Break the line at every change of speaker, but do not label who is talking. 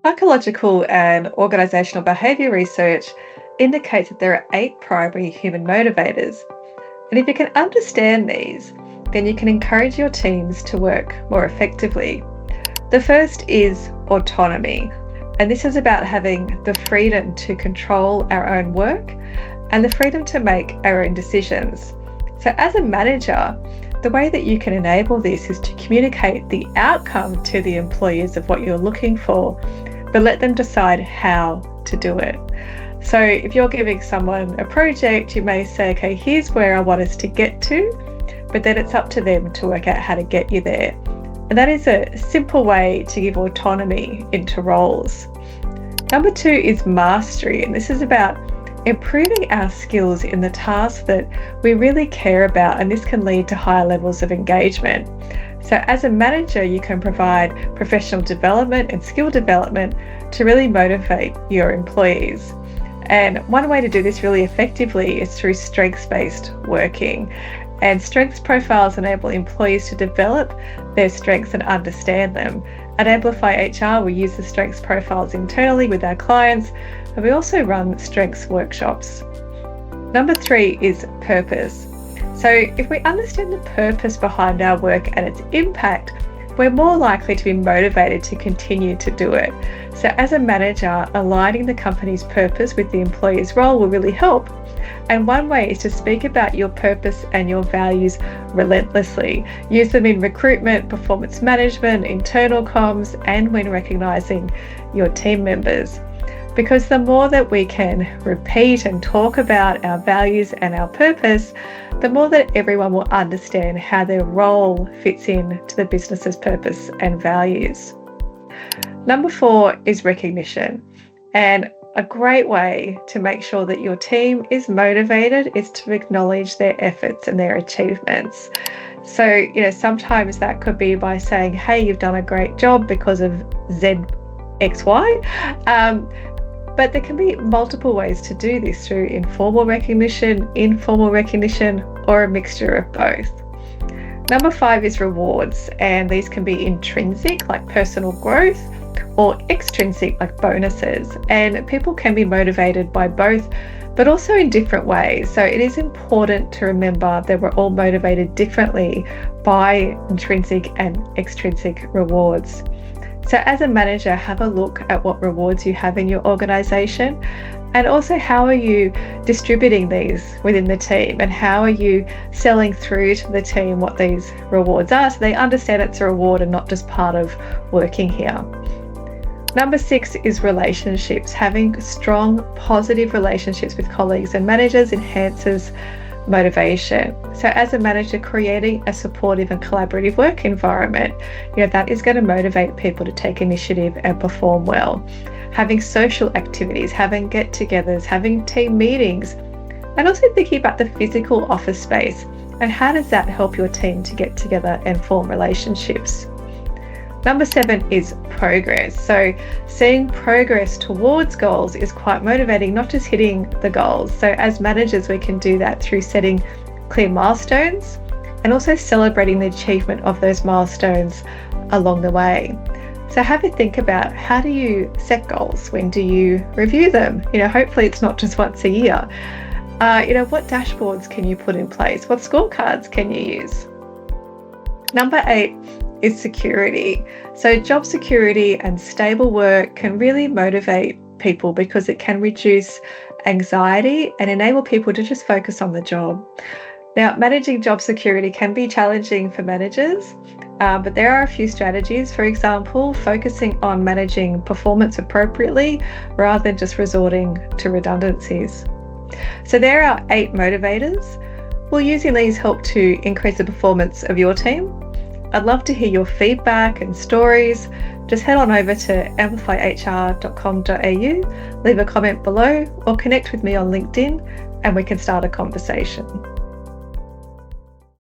Psychological and organizational behavior research indicates that there are 8 primary human motivators. And if you can understand these, then you can encourage your teams to work more effectively. The first is autonomy. And this is about having the freedom to control our own work and the freedom to make our own decisions. So as a manager, the way that you can enable this is to communicate the outcome to the employees of what you're looking for, but let them decide how to do it. So if you're giving someone a project, you may say, okay, here's where I want us to get to, but then it's up to them to work out how to get you there. And that is a simple way to give autonomy into roles. Number 2 is mastery, and this is about improving our skills in the tasks that we really care about, and this can lead to higher levels of engagement. So as a manager, you can provide professional development and skill development to really motivate your employees. And one way to do this really effectively is through strengths-based working. And strengths profiles enable employees to develop their strengths and understand them. At Amplify HR, we use the strengths profiles internally with our clients, and we also run strengths workshops. Number 3 is purpose. So if we understand the purpose behind our work and its impact, we're more likely to be motivated to continue to do it. So as a manager, aligning the company's purpose with the employee's role will really help. And one way is to speak about your purpose and your values relentlessly. Use them in recruitment, performance management, internal comms, and when recognizing your team members. Because the more that we can repeat and talk about our values and our purpose, the more that everyone will understand how their role fits in to the business's purpose and values. Number 4 is recognition. And a great way to make sure that your team is motivated is to acknowledge their efforts and their achievements. So, sometimes that could be by saying, hey, you've done a great job because of XY. But there can be multiple ways to do this through informal recognition, or a mixture of both. Number 5 is rewards, and these can be intrinsic, like personal growth, or extrinsic, like bonuses. And people can be motivated by both, but also in different ways. So it is important to remember that we're all motivated differently by intrinsic and extrinsic rewards. So as a manager, have a look at what rewards you have in your organisation, and also how are you distributing these within the team, and how are you selling through to the team what these rewards are so they understand it's a reward and not just part of working here. Number 6 is relationships. Having strong, positive relationships with colleagues and managers enhances motivation. So as a manager, creating a supportive and collaborative work environment, that is going to motivate people to take initiative and perform well. Having social activities, having get-togethers, having team meetings, and also thinking about the physical office space and how does that help your team to get together and form relationships. Number 7 is progress. So seeing progress towards goals is quite motivating, not just hitting the goals. So as managers, we can do that through setting clear milestones and also celebrating the achievement of those milestones along the way. So have a think about, how do you set goals? When do you review them? Hopefully it's not just once a year. What dashboards can you put in place? What scorecards can you use? Number 8 is security. So job security and stable work can really motivate people because it can reduce anxiety and enable people to just focus on the job. Now, managing job security can be challenging for managers, but there are a few strategies. For example, focusing on managing performance appropriately rather than just resorting to redundancies. So there are 8 motivators. Will using these help to increase the performance of your team? I'd love to hear your feedback and stories. Just head on over to amplifyhr.com.au, leave a comment below, or connect with me on LinkedIn and we can start a conversation.